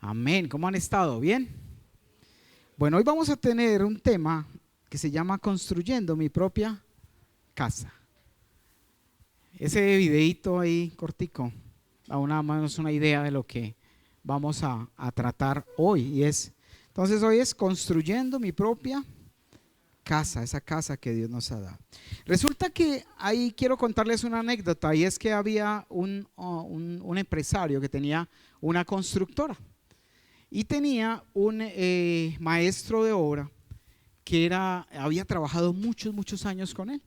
Amén. ¿Cómo han estado? ¿Bien? Bueno, hoy vamos a tener un tema que se llama Construyendo mi propia casa. Ese videíto ahí cortico da una idea de lo que vamos a tratar hoy. Entonces hoy es construyendo mi propia casa, esa casa que Dios nos ha dado. Resulta que ahí quiero contarles una anécdota, y es que había un empresario que tenía una constructora. Y tenía un maestro de obra que había trabajado muchos años con él.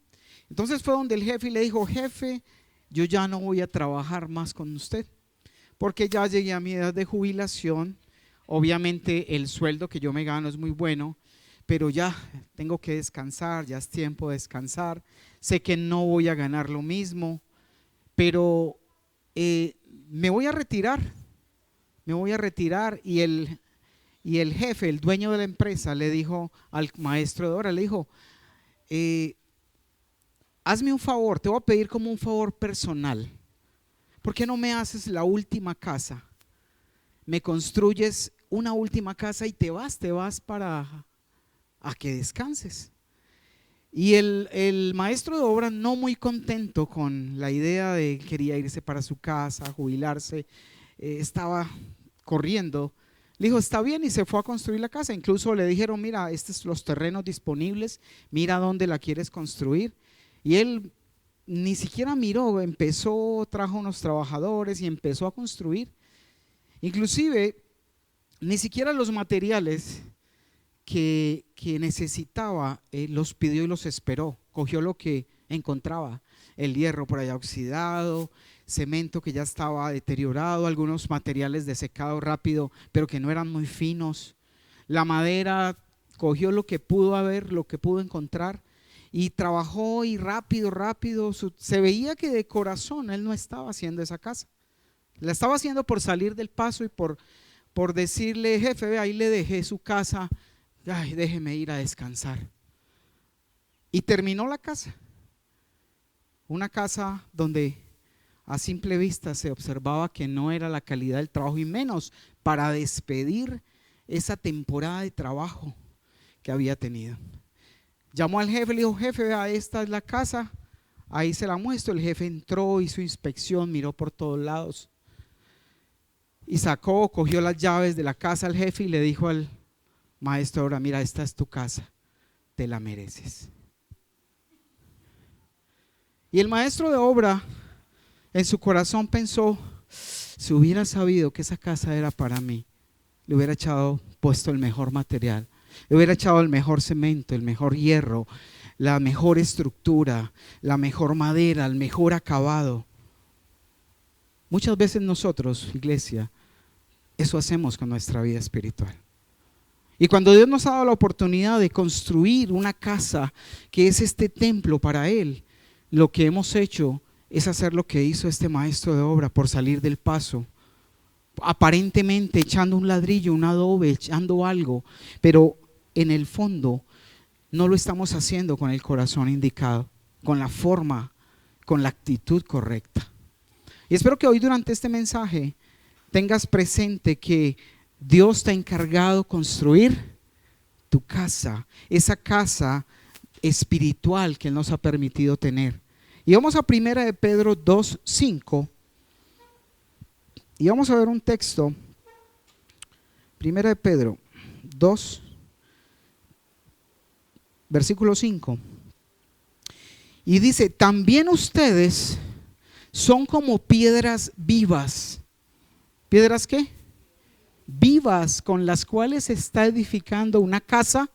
Entonces fue donde el jefe y le dijo: jefe, yo ya no voy a trabajar más con usted, porque ya llegué a mi edad de jubilación. Obviamente el sueldo que yo me gano es muy bueno, pero ya tengo que descansar, ya es tiempo de descansar. Sé que no voy a ganar lo mismo, pero me voy a retirar. Y el jefe, el dueño de la empresa, le dijo al maestro de obra, le dijo: hazme un favor, te voy a pedir como un favor personal. ¿Por qué no me haces la última casa? Me construyes una última casa y te vas para a que descanses. Y el maestro de obra, no muy contento con la idea de quería irse para su casa, jubilarse, estaba corriendo, le dijo: está bien, y se fue a construir la casa. Incluso le dijeron: mira, estos son los terrenos disponibles, mira dónde la quieres construir. Y él ni siquiera miró, trajo unos trabajadores y empezó a construir. Inclusive ni siquiera los materiales que necesitaba los pidió y los esperó. Cogió lo que encontraba: el hierro por allá oxidado, cemento que ya estaba deteriorado, algunos materiales de secado rápido pero que no eran muy finos, la madera. Cogió lo que pudo encontrar, y trabajó, y rápido se veía que de corazón él no estaba haciendo esa casa, la estaba haciendo por salir del paso y por decirle: jefe, ve, ahí le dejé su casa, ay, déjeme ir a descansar. Y terminó la casa, una casa donde a simple vista se observaba que no era la calidad del trabajo, y menos para despedir esa temporada de trabajo que había tenido. Llamó al jefe, le dijo: jefe, vea, esta es la casa, ahí se la muestro. El jefe entró, hizo inspección, miró por todos lados y cogió las llaves de la casa al jefe y le dijo al maestro: ahora mira, esta es tu casa, te la mereces. Y el maestro de obra en su corazón pensó: si hubiera sabido que esa casa era para mí, le hubiera puesto el mejor material, le hubiera echado el mejor cemento, el mejor hierro, la mejor estructura, la mejor madera, el mejor acabado. Muchas veces nosotros, iglesia, eso hacemos con nuestra vida espiritual. Y cuando Dios nos ha dado la oportunidad de construir una casa que es este templo para Él, lo que hemos hecho es hacer lo que hizo este maestro de obra, por salir del paso, aparentemente echando un ladrillo, un adobe, echando algo, pero en el fondo no lo estamos haciendo con el corazón indicado, con la forma, con la actitud correcta. Y espero que hoy, durante este mensaje, tengas presente que Dios te ha encargado construir tu casa, esa casa espiritual que Él nos ha permitido tener. Y vamos a 1 de Pedro 2:5, y vamos a ver un texto. 1 de Pedro 2, versículo 5, y dice: también ustedes son como piedras vivas. ¿Piedras qué? Vivas, con las cuales se está edificando una casa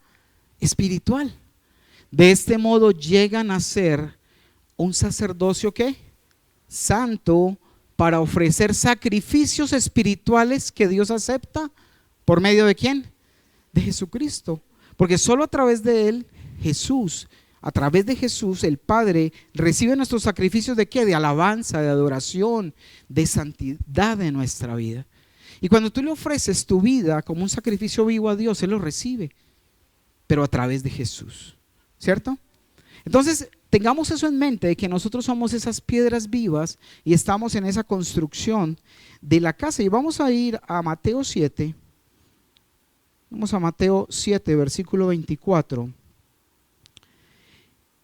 espiritual. De este modo llegan a ser un sacerdocio ¿qué? Santo, para ofrecer sacrificios espirituales que Dios acepta. ¿Por medio de quién? De Jesucristo. Porque solo a través de Él, a través de Jesús, el Padre recibe nuestros sacrificios ¿de qué? De alabanza, de adoración, de santidad de nuestra vida. Y cuando tú le ofreces tu vida como un sacrificio vivo a Dios, Él lo recibe, pero a través de Jesús, ¿cierto? Entonces tengamos eso en mente, de que nosotros somos esas piedras vivas y estamos en esa construcción de la casa. Y vamos a ir a Mateo 7. Vamos a Mateo 7, versículo 24.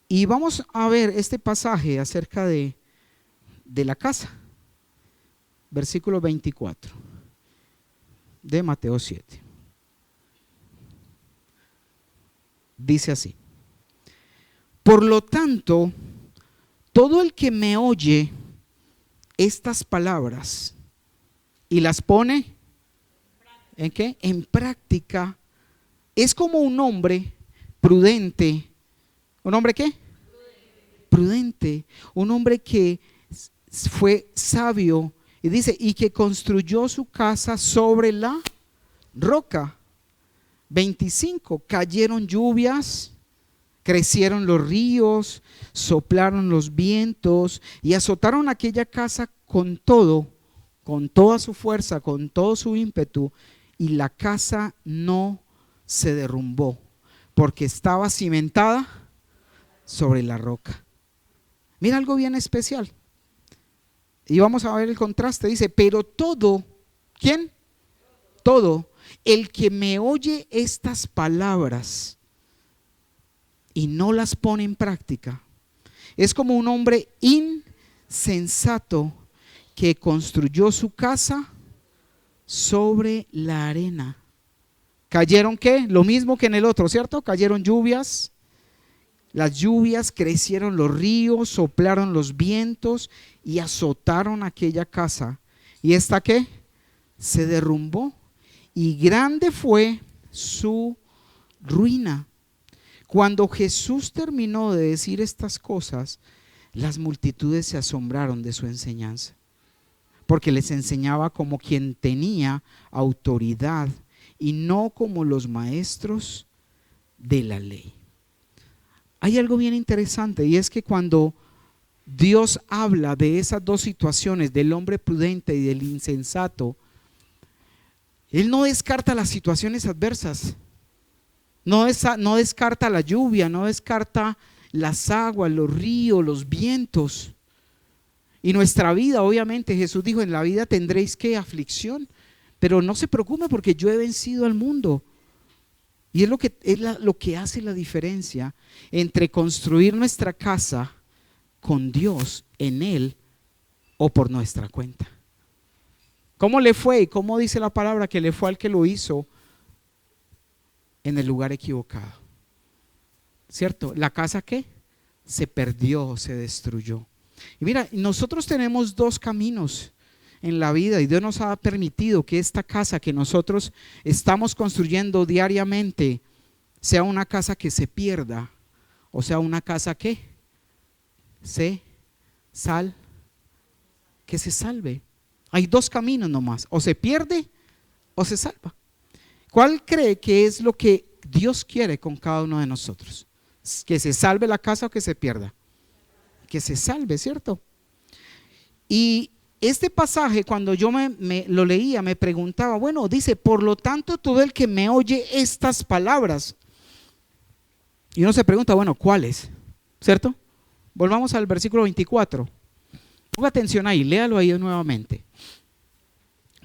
Y vamos a ver este pasaje acerca de la casa. Versículo 24 de Mateo 7. Dice así: por lo tanto, todo el que me oye estas palabras y las pone ¿en qué? En práctica, es como un hombre prudente. ¿Un hombre qué? Prudente. Un hombre que fue sabio. Y dice, y que construyó su casa sobre la roca. 25, cayeron lluvias, crecieron los ríos, soplaron los vientos y azotaron aquella casa con toda su fuerza, con todo su ímpetu, y la casa no se derrumbó, porque estaba cimentada sobre la roca. Mira algo bien especial. Y vamos a ver el contraste. Dice, pero todo, ¿quién? Todo el que me oye estas palabras y no las pone en práctica es como un hombre insensato que construyó su casa sobre la arena. ¿Cayeron qué? Lo mismo que en el otro, ¿cierto? Cayeron lluvias. Las lluvias, crecieron los ríos, soplaron los vientos y azotaron aquella casa. ¿Y esta qué? Se derrumbó y grande fue su ruina. Cuando Jesús terminó de decir estas cosas, las multitudes se asombraron de su enseñanza, porque les enseñaba como quien tenía autoridad y no como los maestros de la ley. Hay algo bien interesante, y es que cuando Dios habla de esas dos situaciones, del hombre prudente y del insensato, Él no descarta las situaciones adversas, no descarta la lluvia, no descarta las aguas, los ríos, los vientos. Y nuestra vida, obviamente, Jesús dijo, en la vida tendréis ¿qué? Aflicción, pero no se preocupe porque yo he vencido al mundo. Y es lo que hace la diferencia entre construir nuestra casa con Dios en Él o por nuestra cuenta. ¿Cómo le fue? ¿Y cómo dice la palabra que le fue al que lo hizo en el lugar equivocado? ¿Cierto? ¿La casa qué? Se perdió, se destruyó. Y mira, nosotros tenemos dos caminos en la vida y Dios nos ha permitido que esta casa que nosotros estamos construyendo diariamente sea una casa que se pierda, o sea una casa que que se salve. Hay dos caminos nomás, o se pierde o se salva. ¿Cuál cree que es lo que Dios quiere con cada uno de nosotros? ¿Que se salve la casa o que se pierda? Que se salve, ¿cierto? Y este pasaje, cuando yo lo leía, me preguntaba, bueno, dice, por lo tanto, todo el que me oye estas palabras. Y uno se pregunta, bueno, ¿cuáles? ¿Cierto? Volvamos al versículo 24. Ponga atención ahí, léalo ahí nuevamente.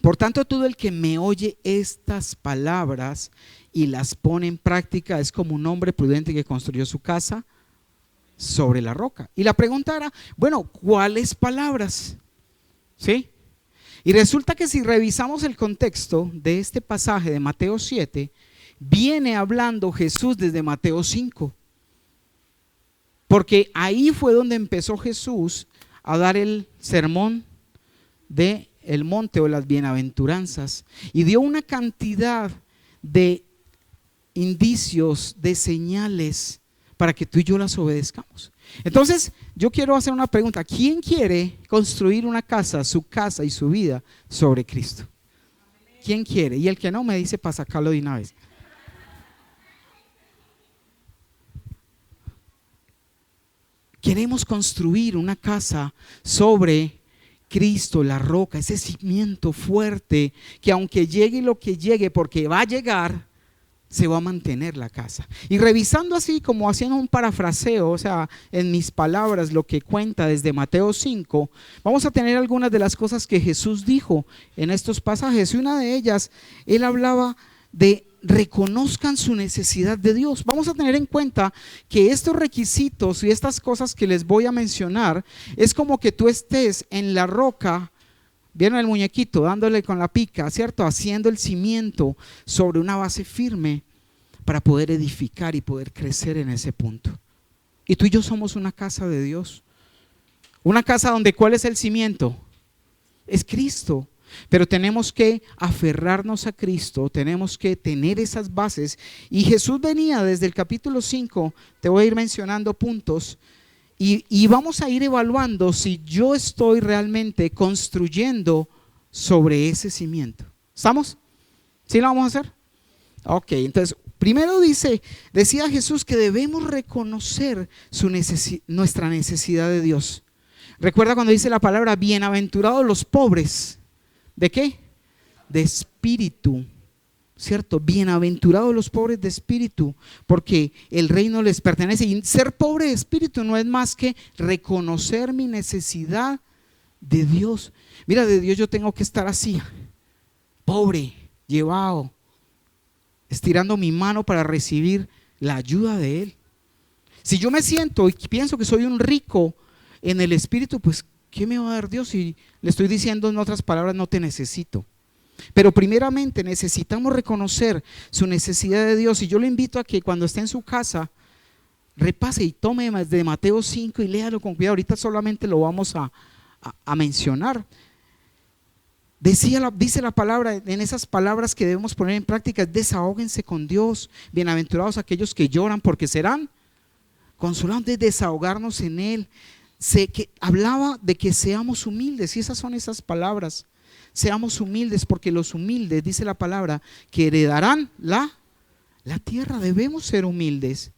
Por tanto, todo el que me oye estas palabras y las pone en práctica es como un hombre prudente que construyó su casa sobre la roca. Y la pregunta era, bueno, ¿cuáles palabras? ¿Sí? Y resulta que si revisamos el contexto de este pasaje de Mateo 7, viene hablando Jesús desde Mateo 5. Porque ahí fue donde empezó Jesús a dar el sermón de el monte o las bienaventuranzas, y dio una cantidad de indicios, de señales para que tú y yo las obedezcamos. Entonces yo quiero hacer una pregunta: ¿quién quiere construir una casa, su casa y su vida sobre Cristo? ¿Quién quiere? Y el que no me dice para sacarlo de una vez. Queremos construir una casa sobre Cristo, la roca, ese cimiento fuerte que aunque llegue lo que llegue, porque va a llegar, se va a mantener la casa. Y revisando así, como haciendo un parafraseo, o sea, en mis palabras, lo que cuenta desde Mateo 5, vamos a tener algunas de las cosas que Jesús dijo en estos pasajes. Y una de ellas, él hablaba de reconozcan su necesidad de Dios. Vamos a tener en cuenta que estos requisitos y estas cosas que les voy a mencionar, es como que tú estés en la roca. ¿Vieron el muñequito dándole con la pica, cierto? Haciendo el cimiento sobre una base firme para poder edificar y poder crecer en ese punto. Y tú y yo somos una casa de Dios. Una casa donde, ¿cuál es el cimiento? Es Cristo. Pero tenemos que aferrarnos a Cristo, tenemos que tener esas bases. Y Jesús venía desde el capítulo 5, te voy a ir mencionando puntos. Y vamos a ir evaluando si yo estoy realmente construyendo sobre ese cimiento. ¿Estamos? ¿Sí lo vamos a hacer? Ok, entonces primero decía Jesús que debemos reconocer nuestra necesidad de Dios. Recuerda cuando dice la palabra bienaventurados los pobres. ¿De qué? De espíritu. ¿Cierto? Bienaventurados los pobres de espíritu, porque el reino les pertenece. Y ser pobre de espíritu no es más que reconocer mi necesidad de Dios. Mira, de Dios yo tengo que estar así, pobre, llevado, estirando mi mano para recibir la ayuda de Él. Si yo me siento y pienso que soy un rico en el espíritu, pues ¿qué me va a dar Dios si le estoy diciendo en otras palabras no te necesito? Pero primeramente necesitamos reconocer su necesidad de Dios. Y yo le invito a que cuando esté en su casa repase y tome de Mateo 5 y léalo con cuidado. Ahorita solamente lo vamos a mencionar. Dice la palabra, en esas palabras que debemos poner en práctica: desahóguense con Dios, bienaventurados aquellos que lloran porque serán consolados. De desahogarnos en Él. Hablaba de que seamos humildes, y esas son esas palabras. Seamos humildes, porque los humildes, dice la palabra, que heredarán la tierra. Debemos ser humildes.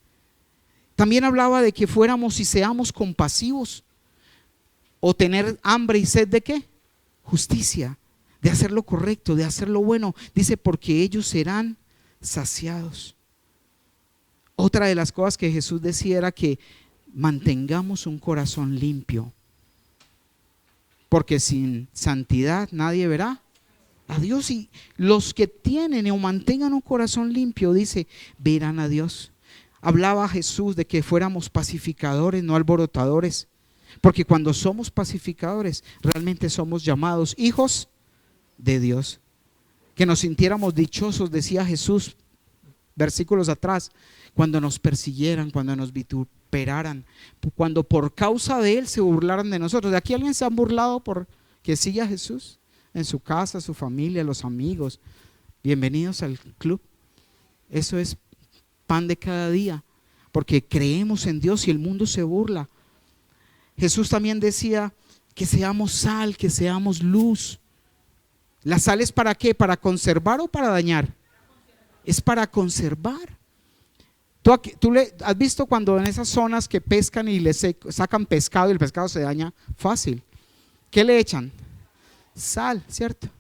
También hablaba de que fuéramos y seamos compasivos, o tener hambre y sed de ¿qué? Justicia, de hacer lo correcto, de hacer lo bueno. Dice, porque ellos serán saciados. Otra de las cosas que Jesús decía era que mantengamos un corazón limpio, porque sin santidad nadie verá a Dios. Y los que tienen o mantengan un corazón limpio, dice, verán a Dios. Hablaba Jesús de que fuéramos pacificadores, no alborotadores, porque cuando somos pacificadores realmente somos llamados hijos de Dios. Que nos sintiéramos dichosos, decía Jesús versículos atrás, cuando nos persiguieran, cuando nos vituperaran, cuando por causa de Él se burlaran de nosotros. ¿De aquí alguien se ha burlado por que sigue a Jesús? En su casa, su familia, los amigos. Bienvenidos al club. Eso es pan de cada día, porque creemos en Dios y el mundo se burla. Jesús también decía que seamos sal, que seamos luz. ¿La sal es para qué? ¿Para conservar o para dañar? Es para conservar. ¿Tú has visto cuando en esas zonas que pescan y le sacan pescado y el pescado se daña fácil? ¿Qué le echan? Sal, ¿cierto?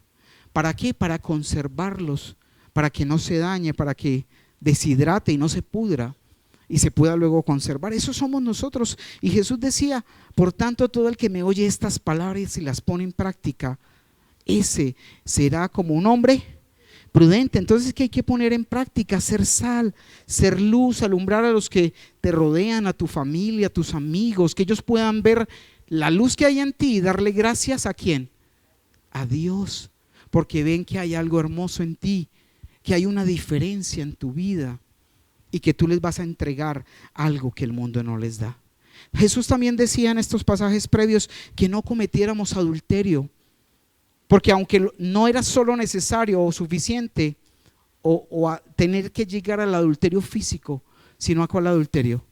¿Para qué? Para conservarlos, para que no se dañe, para que deshidrate y no se pudra y se pueda luego conservar. Eso somos nosotros. Y Jesús decía, por tanto, todo el que me oye estas palabras y las pone en práctica, ese será como un hombre prudente. Entonces, ¿qué hay que poner en práctica? Ser sal, ser luz, alumbrar a los que te rodean, a tu familia, a tus amigos, que ellos puedan ver la luz que hay en ti y darle gracias ¿a quién? A Dios, porque ven que hay algo hermoso en ti, que hay una diferencia en tu vida y que tú les vas a entregar algo que el mundo no les da. Jesús también decía en estos pasajes previos que no cometiéramos adulterio, porque aunque no era solo necesario o suficiente o tener que llegar al adulterio físico, sino ¿a cuál adulterio?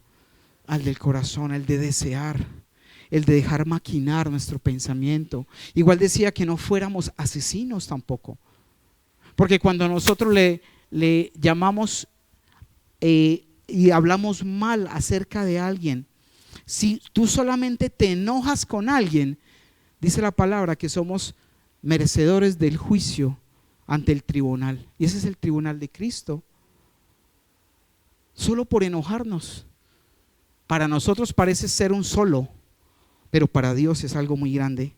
Al del corazón, el de desear, el de dejar maquinar nuestro pensamiento. Igual decía que no fuéramos asesinos tampoco, porque cuando nosotros le llamamos y hablamos mal acerca de alguien, si tú solamente te enojas con alguien, dice la palabra que somos merecedores del juicio ante el tribunal, y ese es el tribunal de Cristo. solo por enojarnos. Para nosotros parece ser un solo, pero para Dios es algo muy grande.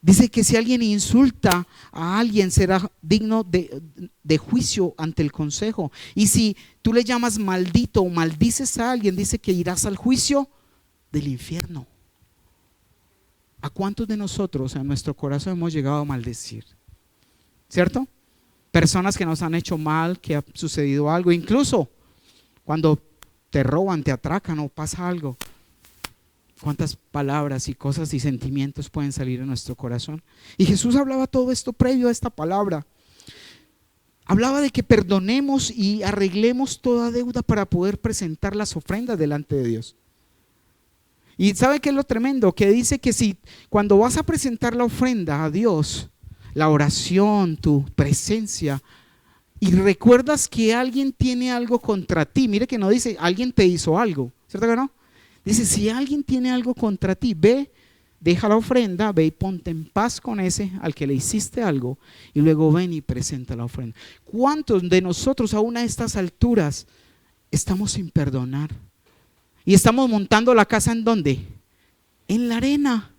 Dice que si alguien insulta a alguien será digno de juicio ante el consejo. Y si tú le llamas maldito o maldices a alguien, dice que irás al juicio del infierno. ¿A cuántos de nosotros en nuestro corazón hemos llegado a maldecir? ¿Cierto? Personas que nos han hecho mal, que ha sucedido algo, incluso cuando te roban, te atracan o pasa algo. Cuántas palabras y cosas y sentimientos pueden salir en nuestro corazón. Y Jesús hablaba todo esto previo a esta palabra. Hablaba de que perdonemos y arreglemos toda deuda para poder presentar las ofrendas delante de Dios. Y ¿sabe qué es lo tremendo? Que dice que si cuando vas a presentar la ofrenda a Dios, la oración, tu presencia, y recuerdas que alguien tiene algo contra ti, mire que no dice alguien te hizo algo, ¿cierto que no? Dice, si alguien tiene algo contra ti, ve, deja la ofrenda, ve y ponte en paz con ese al que le hiciste algo y luego ven y presenta la ofrenda. ¿Cuántos de nosotros aún a estas alturas estamos sin perdonar? Y estamos montando la casa ¿en dónde? En la arena,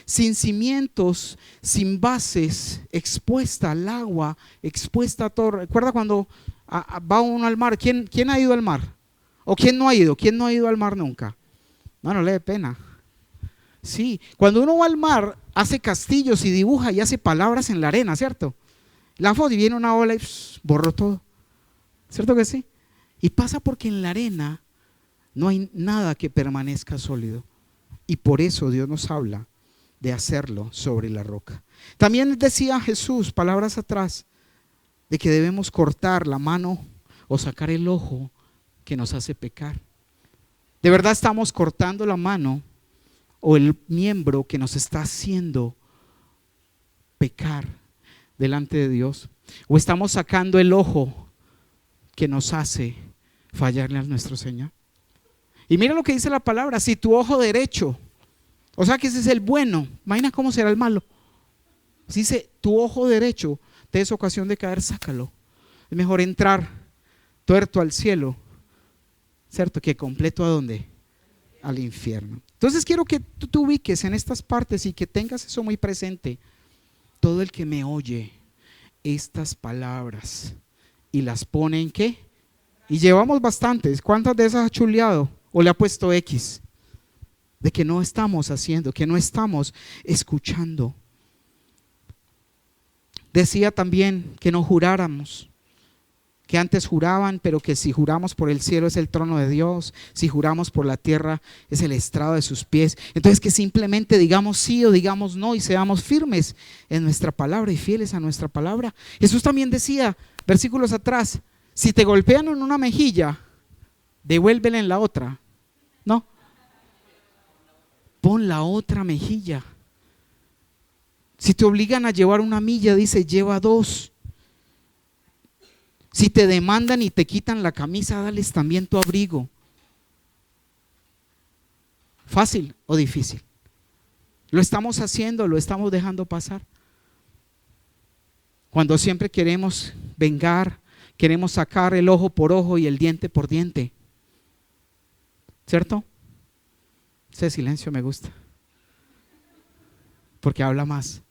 sin cimientos, sin bases, expuesta al agua, expuesta a todo. ¿Recuerda cuando va uno al mar? ¿Quién ha ido al mar? ¿O quién no ha ido? ¿Quién no ha ido al mar nunca? No le dé pena. Sí, cuando uno va al mar, hace castillos y dibuja y hace palabras en la arena, ¿cierto? La foto y viene una ola y borró todo. ¿Cierto que sí? Y pasa porque en la arena no hay nada que permanezca sólido. Y por eso Dios nos habla de hacerlo sobre la roca. También decía Jesús, palabras atrás, de que debemos cortar la mano o sacar el ojo que nos hace pecar. ¿De verdad estamos cortando la mano o el miembro que nos está haciendo pecar delante de Dios? ¿O estamos sacando el ojo que nos hace fallarle a nuestro Señor? Y mira lo que dice la palabra, si tu ojo derecho, o sea que ese es el bueno, imagina cómo será el malo. Si dice tu ojo derecho te es ocasión de caer, sácalo. Es mejor entrar tuerto al cielo, ¿cierto? Que completo ¿a dónde? Al infierno. Entonces quiero que tú te ubiques en estas partes y que tengas eso muy presente. Todo el que me oye estas palabras y las pone ¿en qué? Y llevamos bastantes. ¿Cuántas de esas ha chuleado? ¿O le ha puesto X? De que no estamos haciendo, que no estamos escuchando. Decía también que no juráramos. Que antes juraban, pero que si juramos por el cielo es el trono de Dios, si juramos por la tierra es el estrado de sus pies. Entonces que simplemente digamos sí o digamos no y seamos firmes en nuestra palabra y fieles a nuestra palabra. Jesús también decía, versículos atrás, si te golpean en una mejilla, devuélvele en la otra. No, pon la otra mejilla. Si te obligan a llevar una milla, dice, lleva dos. Si te demandan y te quitan la camisa, dales también tu abrigo. ¿Fácil o difícil? ¿Lo estamos haciendo? ¿Lo estamos dejando pasar? Cuando siempre queremos vengar, queremos sacar el ojo por ojo y el diente por diente. ¿Cierto? Ese silencio me gusta, porque habla más.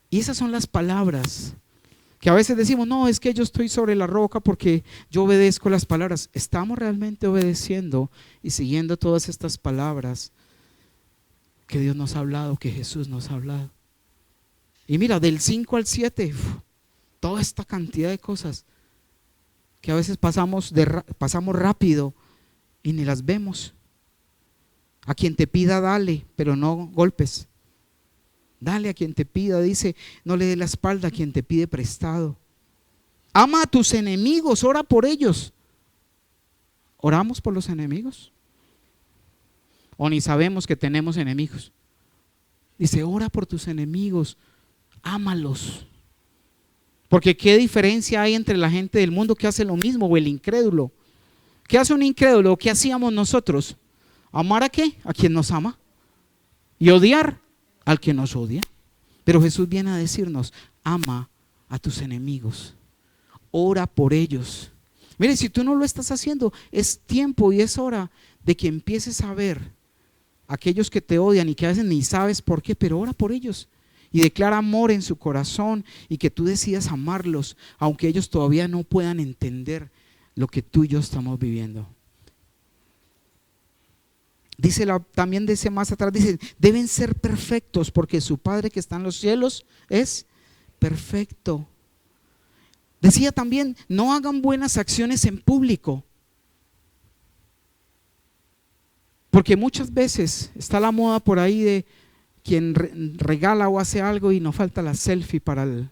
Y esas son las palabras que a veces decimos, no, es que yo estoy sobre la roca porque yo obedezco las palabras. ¿Estamos realmente obedeciendo y siguiendo todas estas palabras que Dios nos ha hablado, que Jesús nos ha hablado? Y mira, del 5 al 7, toda esta cantidad de cosas que a veces pasamos rápido y ni las vemos. A quien te pida, dale, pero no golpes. Dale a quien te pida, dice, no le dé la espalda a quien te pide prestado. Ama a tus enemigos, ora por ellos. ¿Oramos por los enemigos? ¿O ni sabemos que tenemos enemigos? Dice, ora por tus enemigos, ámalos. Porque qué diferencia hay entre la gente del mundo que hace lo mismo o el incrédulo. ¿Qué hace un incrédulo? ¿Qué hacíamos nosotros? ¿Amar a qué? A quien nos ama. Y odiar al que nos odia. Pero Jesús viene a decirnos, ama a tus enemigos, ora por ellos. Mire, si tú no lo estás haciendo, es tiempo y es hora de que empieces a ver aquellos que te odian y que a veces ni sabes por qué, pero ora por ellos y declara amor en su corazón y que tú decidas amarlos, aunque ellos todavía no puedan entender lo que tú y yo estamos viviendo. Dice también dice más atrás, dice, deben ser perfectos porque su Padre que está en los cielos es perfecto. Decía también, no hagan buenas acciones en público. Porque muchas veces está la moda por ahí de quien regala o hace algo y no falta la selfie para el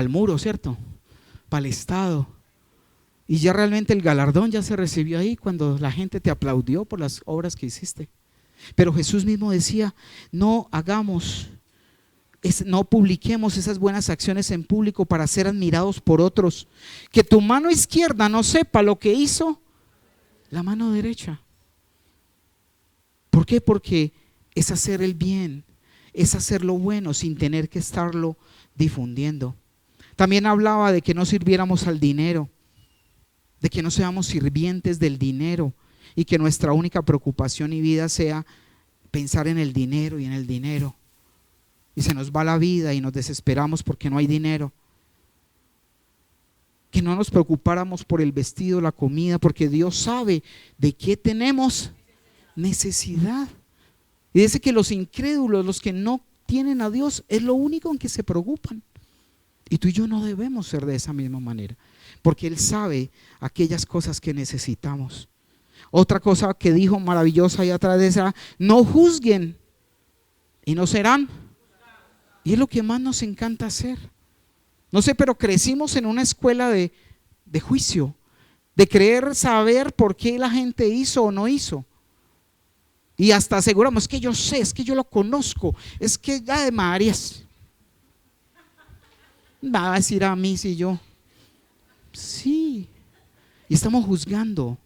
muro, ¿cierto? Para el estado. Y ya realmente el galardón ya se recibió ahí cuando la gente te aplaudió por las obras que hiciste. Pero Jesús mismo decía, no publiquemos esas buenas acciones en público para ser admirados por otros. Que tu mano izquierda no sepa lo que hizo la mano derecha. ¿Por qué? Porque es hacer el bien, es hacer lo bueno sin tener que estarlo difundiendo. También hablaba de que no sirviéramos al dinero, de que no seamos sirvientes del dinero y que nuestra única preocupación y vida sea pensar en el dinero y en el dinero. Y se nos va la vida y nos desesperamos porque no hay dinero. Que no nos preocupáramos por el vestido, la comida, porque Dios sabe de qué tenemos necesidad. Y dice que los incrédulos, los que no tienen a Dios, es lo único en que se preocupan. Y tú y yo no debemos ser de esa misma manera, porque Él sabe aquellas cosas que necesitamos. Otra cosa que dijo maravillosa ahí atrás de esa, no juzguen y no serán. Y es lo que más nos encanta hacer. No sé, pero crecimos en una escuela de juicio, de creer saber por qué la gente hizo o no hizo. Y hasta aseguramos, es que yo sé, es que yo lo conozco, es que ya de Marías. Va a decir a mí si yo. Sí. Y estamos juzgando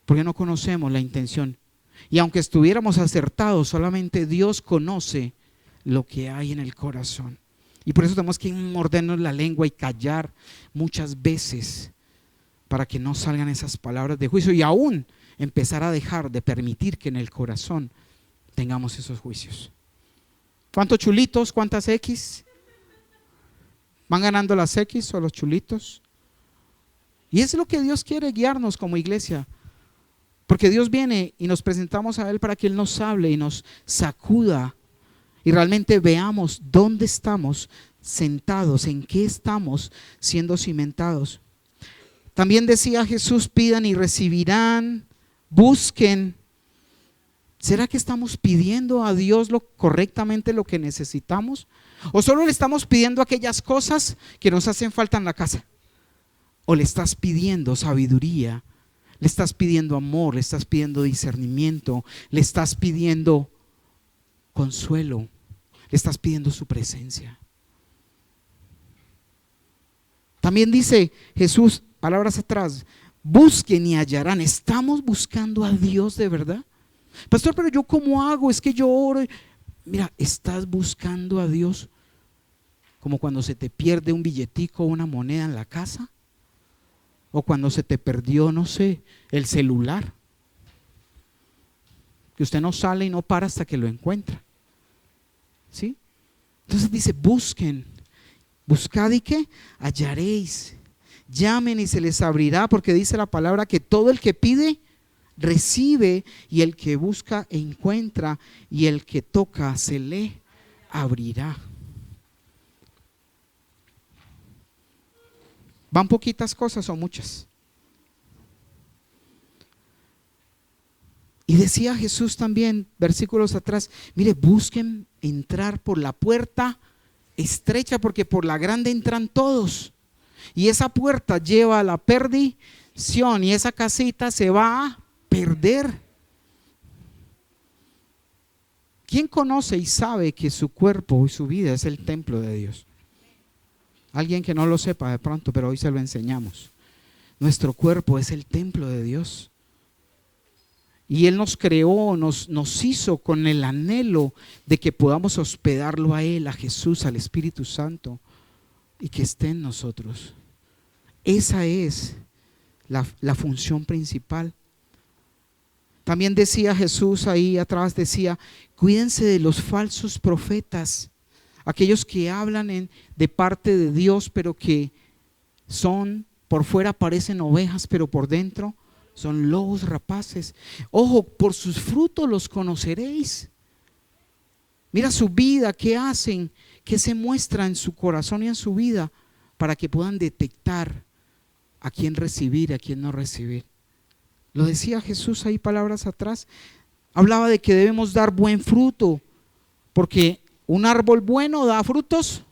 porque no conocemos la intención. Y aunque estuviéramos acertados, solamente Dios conoce lo que hay en el corazón. Y por eso tenemos que mordernos la lengua y callar muchas veces para que no salgan esas palabras de juicio y aún empezar a dejar de permitir que en el corazón tengamos esos juicios. ¿Cuántos chulitos? ¿Cuántas X? ¿Van ganando las X o los chulitos? Y es lo que Dios quiere guiarnos como iglesia. Porque Dios viene y nos presentamos a Él para que Él nos hable y nos sacuda y realmente veamos dónde estamos sentados, en qué estamos siendo cimentados. También decía Jesús, pidan y recibirán, busquen. ¿Será que estamos pidiendo a Dios correctamente lo que necesitamos? ¿O solo le estamos pidiendo aquellas cosas que nos hacen falta en la casa? ¿O le estás pidiendo sabiduría? ¿Le estás pidiendo amor? ¿Le estás pidiendo discernimiento? ¿Le estás pidiendo consuelo? ¿Le estás pidiendo su presencia? También dice Jesús, palabras atrás, busquen y hallarán. ¿Estamos buscando a Dios de verdad? Pastor, pero yo ¿cómo hago? Es que yo oro. Mira, ¿estás buscando a Dios como cuando se te pierde un billetico o una moneda en la casa? O cuando se te perdió, no sé, el celular, que usted no sale y no para hasta que lo encuentra. ¿Sí? Entonces dice, busquen, buscad y ¿qué? Hallaréis, llamen y se les abrirá, porque dice la palabra que todo el que pide, recibe, y el que busca encuentra, y el que toca se le abrirá. ¿Van poquitas cosas o muchas? Y decía Jesús también, versículos atrás, mire, busquen entrar por la puerta estrecha, porque por la grande entran todos. Y esa puerta lleva a la perdición y esa casita se va a perder. ¿Quién conoce y sabe que su cuerpo y su vida es el templo de Dios? Alguien que no lo sepa de pronto, pero hoy se lo enseñamos. Nuestro cuerpo es el templo de Dios. Y Él nos creó, nos hizo con el anhelo de que podamos hospedarlo a Él, a Jesús, al Espíritu Santo, y que esté en nosotros. Esa es la función principal. También decía Jesús ahí atrás, decía, cuídense de los falsos profetas, aquellos que hablan de parte de Dios, pero que por fuera parecen ovejas, pero por dentro son lobos rapaces. Ojo, por sus frutos los conoceréis. Mira su vida, qué hacen, qué se muestra en su corazón y en su vida, para que puedan detectar a quién recibir, a quién no recibir. Lo decía Jesús ahí palabras atrás. Hablaba de que debemos dar buen fruto, porque un árbol bueno da frutos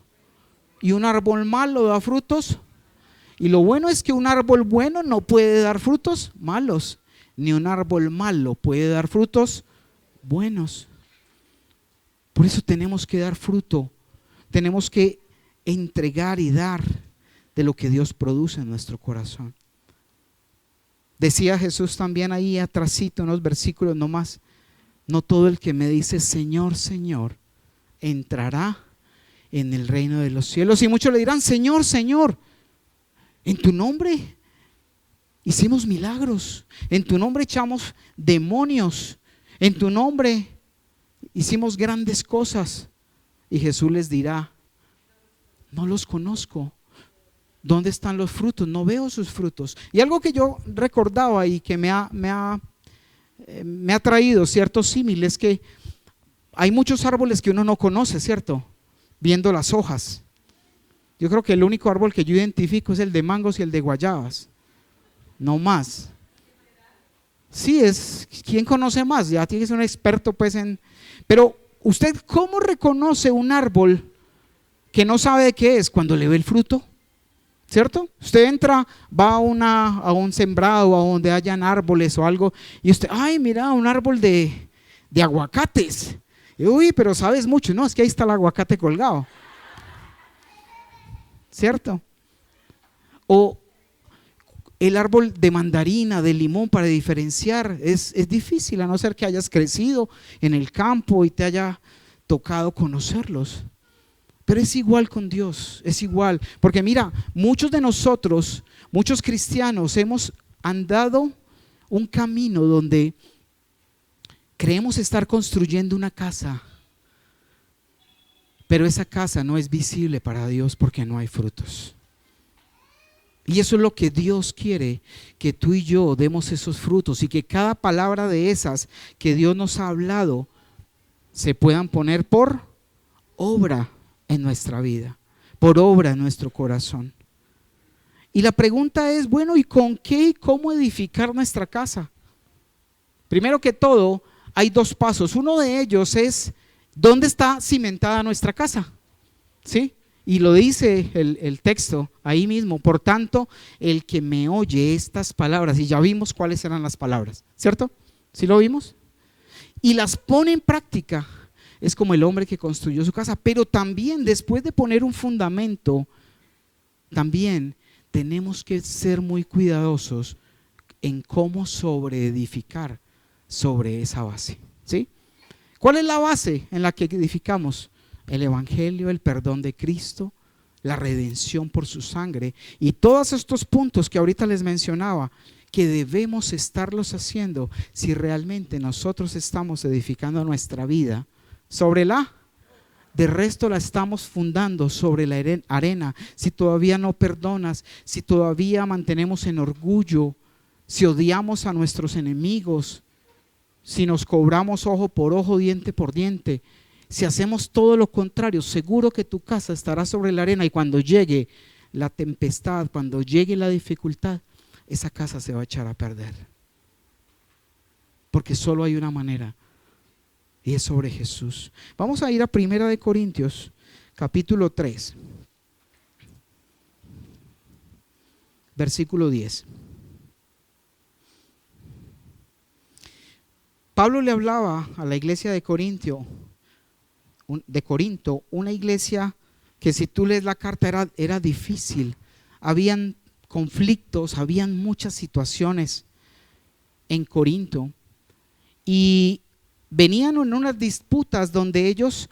y un árbol malo da frutos. Y lo bueno es que un árbol bueno no puede dar frutos malos, ni un árbol malo puede dar frutos buenos. Por eso tenemos que dar fruto, tenemos que entregar y dar de lo que Dios produce en nuestro corazón. Decía Jesús también ahí atrásito, unos versículos nomás, no todo el que me dice Señor, Señor, entrará en el reino de los cielos. Y muchos le dirán, Señor, Señor, en tu nombre hicimos milagros, en tu nombre echamos demonios, en tu nombre hicimos grandes cosas. Y Jesús les dirá, no los conozco. ¿Dónde están los frutos? No veo sus frutos. Y algo que yo recordaba y que me ha traído ciertos símiles, que hay muchos árboles que uno no conoce, ¿cierto? Viendo las hojas. Yo creo que el único árbol que yo identifico es el de mangos y el de guayabas. No más. Sí, ¿quién conoce más? Ya tiene que ser un experto pues Pero ¿usted cómo reconoce un árbol que no sabe de qué es? Cuando le ve el fruto, ¿cierto? Usted entra, va a un sembrado, a donde hayan árboles o algo, y usted, ay, mira, un árbol de aguacates. Y, uy, pero sabes mucho. No, es que ahí está el aguacate colgado, ¿cierto? O el árbol de mandarina, de limón, para diferenciar, es difícil, a no ser que hayas crecido en el campo y te haya tocado conocerlos. Pero es igual con Dios, es igual, porque mira, muchos de nosotros, muchos cristianos, hemos andado un camino donde creemos estar construyendo una casa, pero esa casa no es visible para Dios porque no hay frutos. Y eso es lo que Dios quiere, que tú y yo demos esos frutos, y que cada palabra de esas que Dios nos ha hablado se puedan poner por obra en nuestra vida, por obra en nuestro corazón. Y la pregunta es, bueno, ¿y con qué y cómo edificar nuestra casa? Primero que todo, hay dos pasos. Uno de ellos es, ¿dónde está cimentada nuestra casa? ¿Sí? Y lo dice el texto ahí mismo. Por tanto, el que me oye estas palabras, y ya vimos cuáles eran las palabras, ¿cierto? ¿Sí lo vimos? Y las pone en práctica, es como el hombre que construyó su casa. Pero también, después de poner un fundamento, también tenemos que ser muy cuidadosos en cómo sobreedificar sobre esa base, ¿sí? ¿Cuál es la base en la que edificamos? El evangelio, el perdón de Cristo, la redención por su sangre, y todos estos puntos que ahorita les mencionaba, que debemos estarlos haciendo si realmente nosotros estamos edificando nuestra vida sobre de resto la estamos fundando sobre la arena. Si todavía no perdonas, si todavía mantenemos en orgullo, si odiamos a nuestros enemigos, si nos cobramos ojo por ojo, diente por diente, si hacemos todo lo contrario, seguro que tu casa estará sobre la arena, y cuando llegue la tempestad, cuando llegue la dificultad, esa casa se va a echar a perder. Porque solo hay una manera, y es sobre Jesús. Vamos a ir a 1 Corintios capítulo 3, versículo 10. Pablo le hablaba a la iglesia de Corinto, una iglesia que, si tú lees la carta, era difícil. Habían conflictos, habían muchas situaciones en Corinto, y venían en unas disputas donde ellos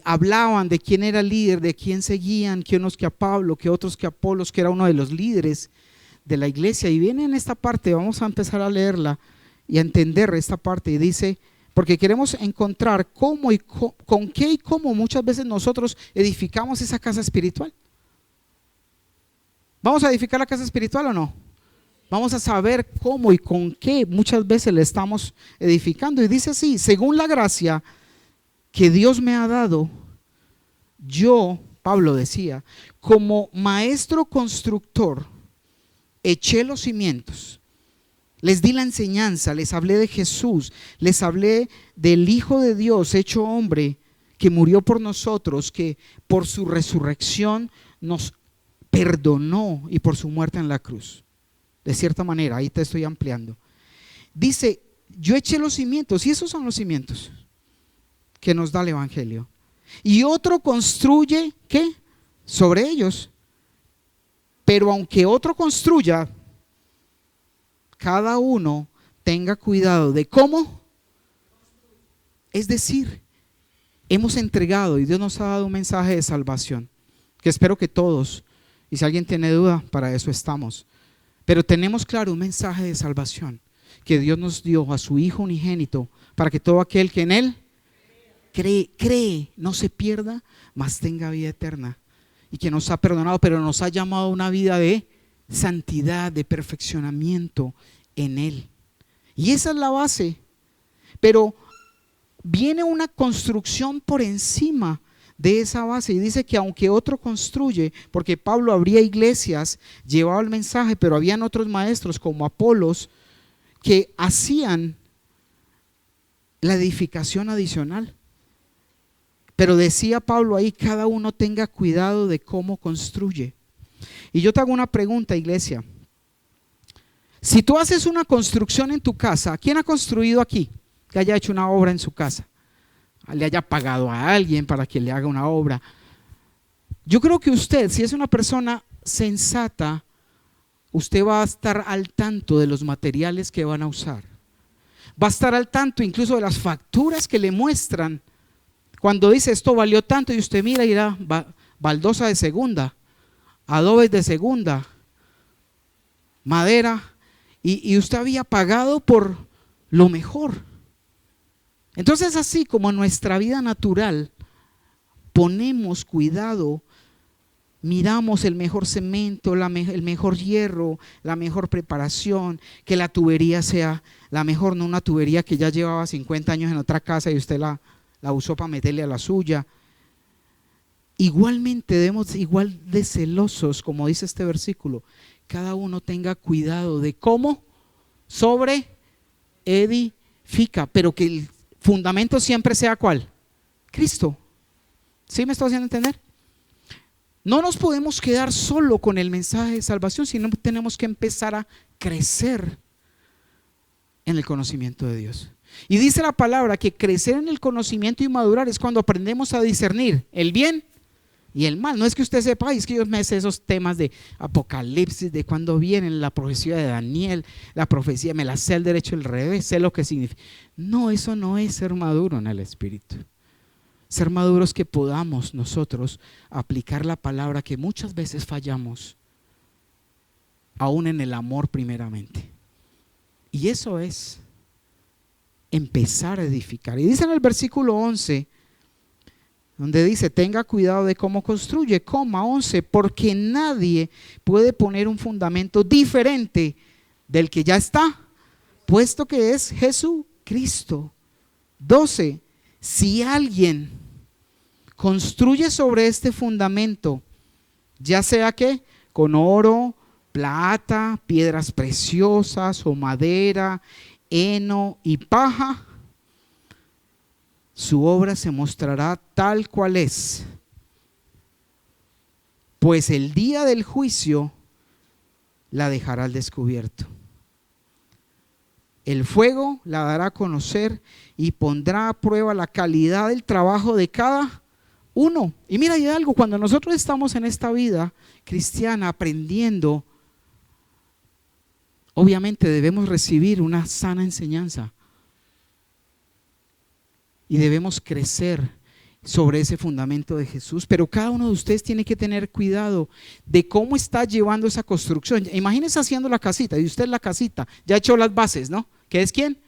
hablaban de quién era el líder, de quién seguían, que unos que a Pablo, que otros que a Apolos, que era uno de los líderes de la iglesia. Y viene en esta parte, vamos a empezar a leerla y a entender esta parte. Y dice, porque queremos encontrar cómo y con qué y cómo muchas veces nosotros edificamos esa casa espiritual. ¿Vamos a edificar la casa espiritual o no? Vamos a saber cómo y con qué muchas veces le estamos edificando. Y dice así: según la gracia que Dios me ha dado, yo, Pablo decía, como maestro constructor, eché los cimientos, les di la enseñanza, les hablé de Jesús, les hablé del Hijo de Dios hecho hombre, que murió por nosotros, que por su resurrección nos perdonó, y por su muerte en la cruz. De cierta manera, ahí te estoy ampliando. Dice, yo eché los cimientos, y esos son los cimientos que nos da el Evangelio. Y otro construye, ¿qué? Sobre ellos. Pero aunque otro construya, cada uno tenga cuidado de cómo. Es decir, hemos entregado y Dios nos ha dado un mensaje de salvación, que espero que todos, y si alguien tiene duda, para eso estamos. Pero tenemos claro un mensaje de salvación que Dios nos dio a su Hijo unigénito, para que todo aquel que en Él cree, no se pierda, mas tenga vida eterna. Y que nos ha perdonado, pero nos ha llamado a una vida de santidad, de perfeccionamiento en Él. Y esa es la base. Pero viene una construcción por encima de esa base, y dice que aunque otro construye, porque Pablo abría iglesias, llevaba el mensaje, pero habían otros maestros como Apolos que hacían la edificación adicional. Pero decía Pablo ahí, cada uno tenga cuidado de cómo construye. Y yo te hago una pregunta, iglesia. Si tú haces una construcción en tu casa, ¿quién ha construido aquí? Que haya hecho una obra en su casa, le haya pagado a alguien para que le haga una obra. Yo creo que usted, si es una persona sensata, usted va a estar al tanto de los materiales que van a usar. Va a estar al tanto incluso de las facturas que le muestran. Cuando dice esto valió tanto, y usted mira y dirá, baldosa de segunda, adobes de segunda, madera, y usted había pagado por lo mejor. Entonces, así como en nuestra vida natural ponemos cuidado, miramos el mejor cemento, el mejor hierro, la mejor preparación, que la tubería sea la mejor, no una tubería que ya llevaba 50 años en otra casa y usted la usó para meterle a la suya. Igualmente debemos, igual de celosos, como dice este versículo, cada uno tenga cuidado de cómo sobre edifica, pero que el fundamento siempre sea ¿cuál? Cristo. ¿Sí me estoy haciendo entender? No nos podemos quedar solo con el mensaje de salvación, sino tenemos que empezar a crecer en el conocimiento de Dios. Y dice la palabra que crecer en el conocimiento y madurar es cuando aprendemos a discernir el bien y el mal. No es que usted sepa, es que yo me sé esos temas de Apocalipsis, de cuando viene la profecía de Daniel, la profecía, me la sé al derecho y al revés, sé lo que significa. No, eso no es ser maduro en el Espíritu. Ser maduros que podamos nosotros aplicar la palabra, que muchas veces fallamos, aún en el amor primeramente. Y eso es empezar a edificar. Y dice en el versículo 11, donde dice, tenga cuidado de cómo construye, 11, porque nadie puede poner un fundamento diferente del que ya está, puesto que es Jesucristo. 12, si alguien construye sobre este fundamento, ya sea que con oro, plata, piedras preciosas o madera, heno y paja, su obra se mostrará tal cual es, pues el día del juicio la dejará al descubierto. El fuego la dará a conocer y pondrá a prueba la calidad del trabajo de cada uno. Y mira, hay algo, cuando nosotros estamos en esta vida cristiana aprendiendo, obviamente debemos recibir una sana enseñanza. Y debemos crecer sobre ese fundamento de Jesús, pero cada uno de ustedes tiene que tener cuidado de cómo está llevando esa construcción. Imagínense haciendo la casita, y usted la casita, ya echó las bases, ¿no? ¿Qué es quién?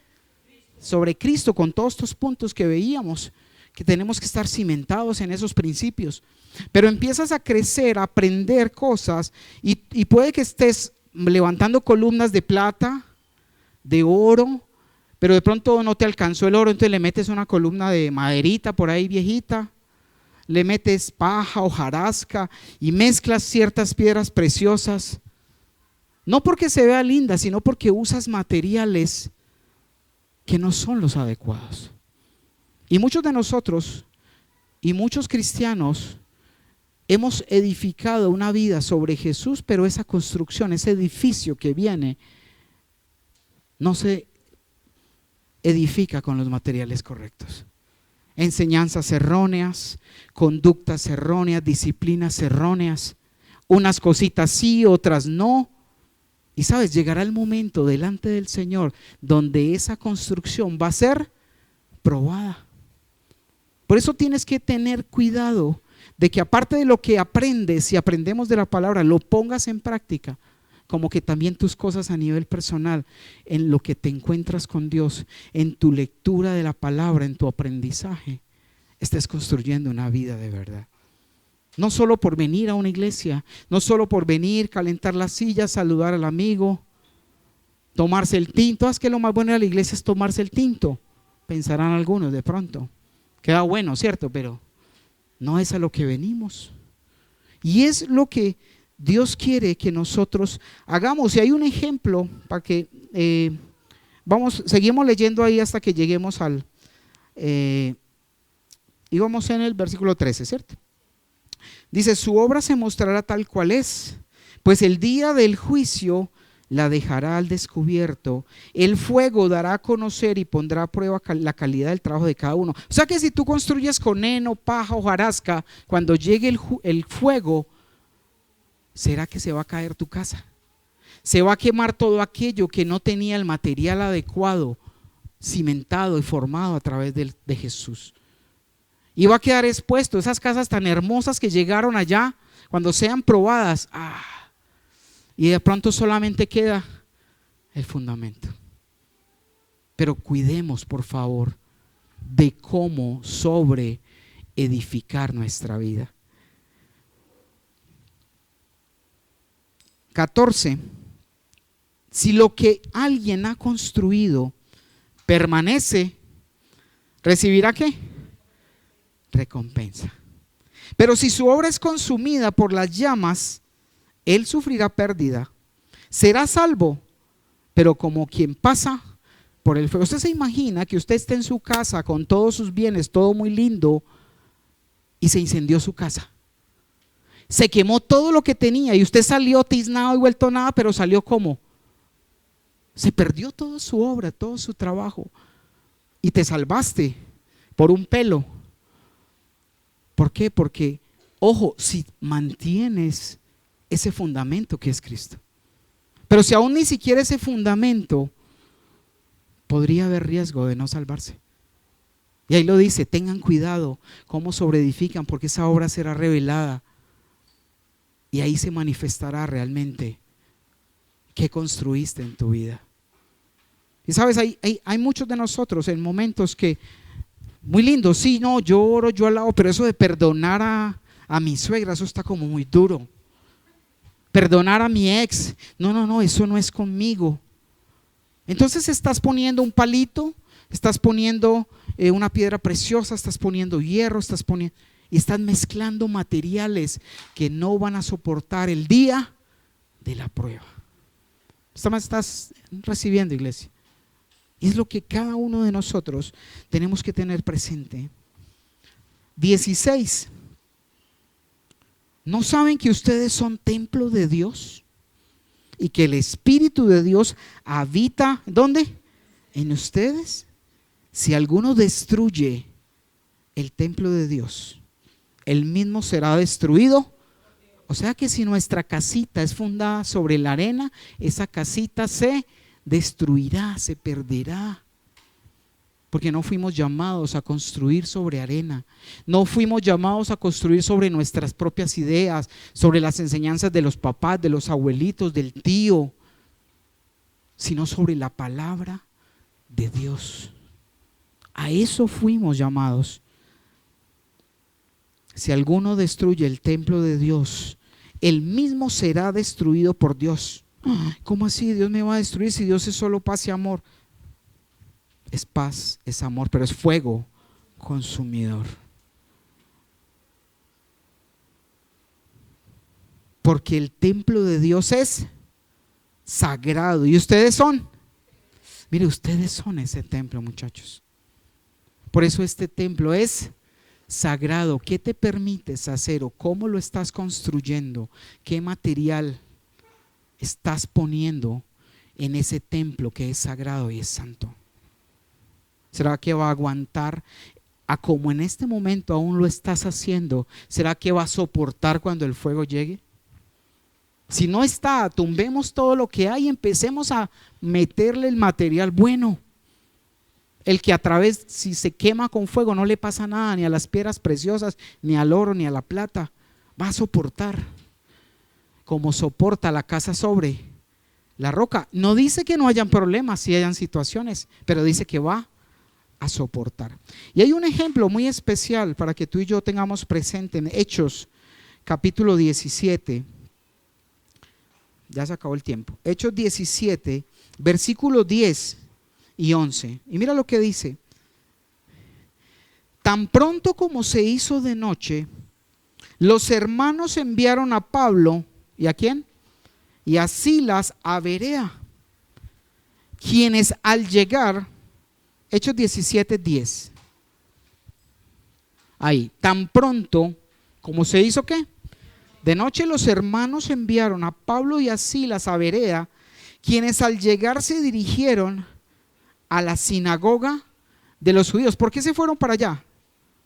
Sobre Cristo, con todos estos puntos que veíamos, que tenemos que estar cimentados en esos principios. Pero empiezas a crecer, a aprender cosas, y puede que estés levantando columnas de plata, de oro, pero de pronto no te alcanzó el oro, entonces le metes una columna de maderita por ahí viejita, le metes paja, hojarasca y mezclas ciertas piedras preciosas, no porque se vea linda, sino porque usas materiales que no son los adecuados. Y muchos de nosotros y muchos cristianos hemos edificado una vida sobre Jesús, pero esa construcción, ese edificio que viene, no se edifica con los materiales correctos. Enseñanzas erróneas, conductas erróneas, disciplinas erróneas, unas cositas sí, otras no. Y sabes, llegará el momento delante del Señor donde esa construcción va a ser probada. Por eso tienes que tener cuidado de que aparte de lo que aprendes y aprendemos de la palabra, lo pongas en práctica, como que también tus cosas a nivel personal, en lo que te encuentras con Dios, en tu lectura de la palabra, en tu aprendizaje, estés construyendo una vida de verdad. No solo por venir a una iglesia, no solo por venir, calentar la silla, saludar al amigo, tomarse el tinto. Es que lo más bueno de la iglesia es tomarse el tinto, pensarán algunos de pronto. Queda bueno, ¿cierto? Pero no es a lo que venimos. Y es lo que Dios quiere que nosotros hagamos. Y hay un ejemplo para que seguimos leyendo ahí hasta que lleguemos al íbamos en el versículo 13, ¿cierto? Dice: su obra se mostrará tal cual es, pues el día del juicio la dejará al descubierto. El fuego dará a conocer y pondrá a prueba la calidad del trabajo de cada uno. O sea que si tú construyes con heno, paja, hojarasca, cuando llegue el fuego, ¿será que se va a caer tu casa? Se va a quemar todo aquello que no tenía el material adecuado, cimentado y formado a través de Jesús. Y va a quedar expuesto esas casas tan hermosas que llegaron allá, cuando sean probadas, y de pronto solamente queda el fundamento. Pero cuidemos, por favor, de cómo sobre edificar nuestra vida. 14. Si lo que alguien ha construido permanece, ¿recibirá qué? Recompensa. Pero si su obra es consumida por las llamas, él sufrirá pérdida. Será salvo, pero como quien pasa por el fuego. Usted se imagina que usted esté en su casa con todos sus bienes, todo muy lindo, y se incendió su casa. Se quemó todo lo que tenía y usted salió tiznado y vuelto nada, pero salió como. Se perdió toda su obra, todo su trabajo, y te salvaste por un pelo. ¿Por qué? Porque, ojo, si mantienes ese fundamento que es Cristo. Pero si aún ni siquiera ese fundamento, podría haber riesgo de no salvarse. Y ahí lo dice: tengan cuidado cómo sobreedifican, porque esa obra será revelada. Y ahí se manifestará realmente qué construiste en tu vida. Y sabes, hay muchos de nosotros en momentos que, muy lindo, sí, no, yo oro, yo alabo, pero eso de perdonar a mi suegra, eso está como muy duro. Perdonar a mi ex, no, eso no es conmigo. Entonces estás poniendo un palito, estás poniendo una piedra preciosa, estás poniendo hierro, y estás mezclando materiales que no van a soportar el día de la prueba. Estás recibiendo, iglesia. Y es lo que cada uno de nosotros tenemos que tener presente. 16. ¿No saben que ustedes son templo de Dios? Y que el Espíritu de Dios habita, ¿dónde? En ustedes. Si alguno destruye el templo de Dios, él mismo será destruido. O sea que si nuestra casita es fundada sobre la arena, esa casita se destruirá, se perderá. Porque no fuimos llamados a construir sobre arena, no fuimos llamados a construir sobre nuestras propias ideas, sobre las enseñanzas de los papás, de los abuelitos, del tío, sino sobre la palabra de Dios. A eso fuimos llamados. Si alguno destruye el templo de Dios, él mismo será destruido por Dios. ¿Cómo así? Dios me va a destruir si Dios es solo paz y amor. Es paz, es amor, pero es fuego consumidor. Porque el templo de Dios es sagrado y ustedes son. Mire, ustedes son ese templo, muchachos. Por eso este templo es sagrado. ¿Qué te permites hacer o cómo lo estás construyendo? ¿Qué material estás poniendo en ese templo que es sagrado y es santo? ¿Será que va a aguantar a como en este momento aún lo estás haciendo? ¿Será que va a soportar cuando el fuego llegue? Si no está, tumbemos todo lo que hay y empecemos a meterle el material bueno. El que a través, si se quema con fuego, no le pasa nada ni a las piedras preciosas, ni al oro, ni a la plata. Va a soportar como soporta la casa sobre la roca. No dice que no hayan problemas, si hayan situaciones, pero dice que va a soportar. Y hay un ejemplo muy especial para que tú y yo tengamos presente en Hechos capítulo 17. Ya se acabó el tiempo. Hechos 17, versículos 10 y 11. Y mira lo que dice: tan pronto como se hizo de noche, los hermanos enviaron a Pablo, ¿y a quién? Y a Silas a Berea, quienes al llegar, Hechos 17, 10. Ahí, tan pronto como se hizo, ¿qué? De noche, los hermanos enviaron a Pablo y a Silas a Berea, quienes al llegar se dirigieron a la sinagoga de los judíos. ¿Por qué se fueron para allá?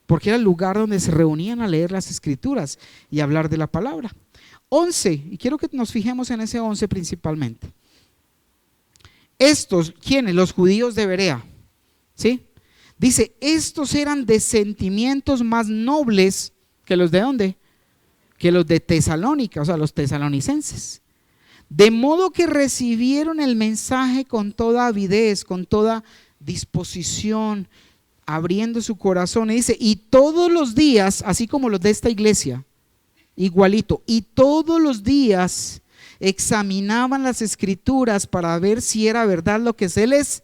Porque era el lugar donde se reunían a leer las escrituras y hablar de la palabra. 11, y quiero que nos fijemos en ese 11 principalmente. Estos, ¿quiénes? Los judíos de Berea, ¿sí? Dice, estos eran de sentimientos más nobles que los de ¿dónde? Que los de Tesalónica, o sea, los tesalonicenses. De modo que recibieron el mensaje con toda avidez, con toda disposición, abriendo su corazón. Y dice, y todos los días, así como los de esta iglesia, igualito, y todos los días examinaban las escrituras para ver si era verdad lo que se les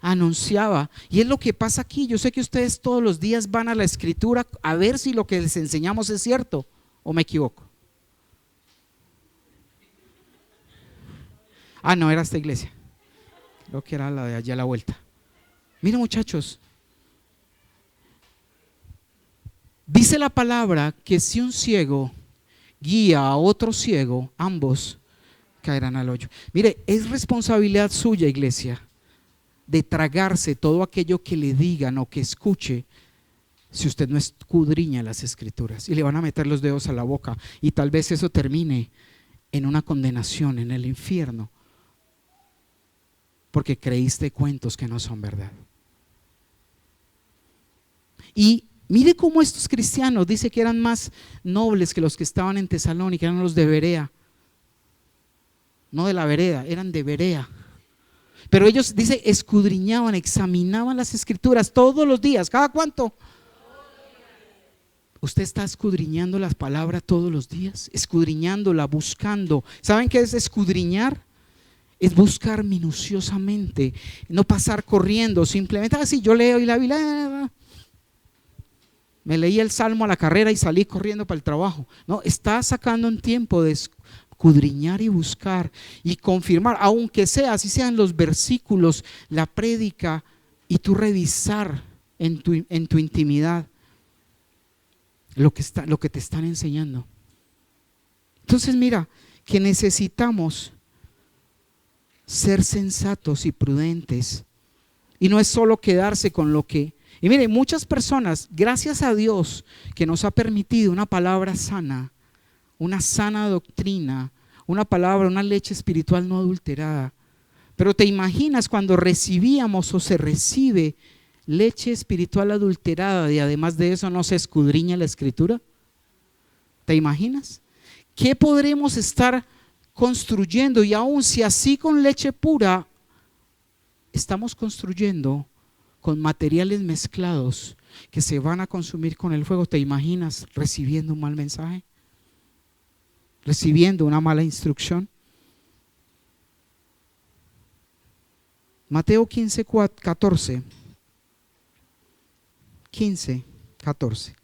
anunciaba. Y es lo que pasa aquí. Yo sé que ustedes todos los días van a la escritura a ver si lo que les enseñamos es cierto, ¿o me equivoco? Ah, no, era esta iglesia. Creo que era la de allá a la vuelta. Miren, muchachos, dice la palabra que si un ciego guía a otro ciego, ambos caerán al hoyo. Mire, es responsabilidad suya, iglesia, de tragarse todo aquello que le digan o que escuche, si usted no escudriña las escrituras, y le van a meter los dedos a la boca y tal vez eso termine en una condenación en el infierno, porque creíste cuentos que no son verdad. Y mire cómo estos cristianos, dice que eran más nobles que los que estaban en Tesalónica, eran los de Berea, no de la vereda, eran de Berea. Pero ellos, dice, escudriñaban, examinaban las escrituras todos los días. ¿Cada cuánto? Usted está escudriñando las palabras todos los días, escudriñándola, buscando. ¿Saben qué es escudriñar? Es buscar minuciosamente, no pasar corriendo, simplemente así yo leo y la Biblia, me leí el salmo a la carrera y salí corriendo para el trabajo. No, está sacando un tiempo de escudriñar y buscar y confirmar, aunque sea, así sean los versículos, la prédica, y tú revisar en tu intimidad lo que te están enseñando. Entonces mira, que necesitamos ser sensatos y prudentes, y no es solo quedarse con lo que, y mire, muchas personas, gracias a Dios que nos ha permitido una palabra sana, una sana doctrina, una palabra, una leche espiritual no adulterada. Pero te imaginas cuando recibíamos o se recibe leche espiritual adulterada y además de eso no se escudriña la escritura? ¿Te imaginas? ¿Qué podremos estar construyendo? Y aun si así con leche pura estamos construyendo con materiales mezclados que se van a consumir con el fuego, ¿te imaginas recibiendo un mal mensaje? ¿Recibiendo una mala instrucción? Mateo 15, 14. 15, 14.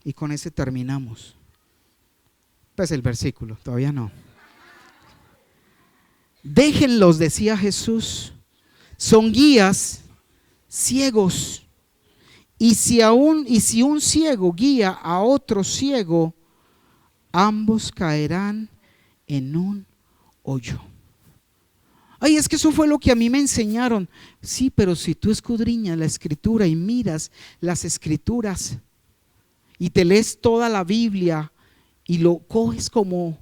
Y con ese terminamos. Pues el versículo, todavía no. Déjenlos, decía Jesús, son guías ciegos. Y si un ciego guía a otro ciego, ambos caerán en un hoyo. Ay, es que eso fue lo que a mí me enseñaron. Sí, pero si tú escudriñas la escritura y miras las escrituras y te lees toda la Biblia y lo coges como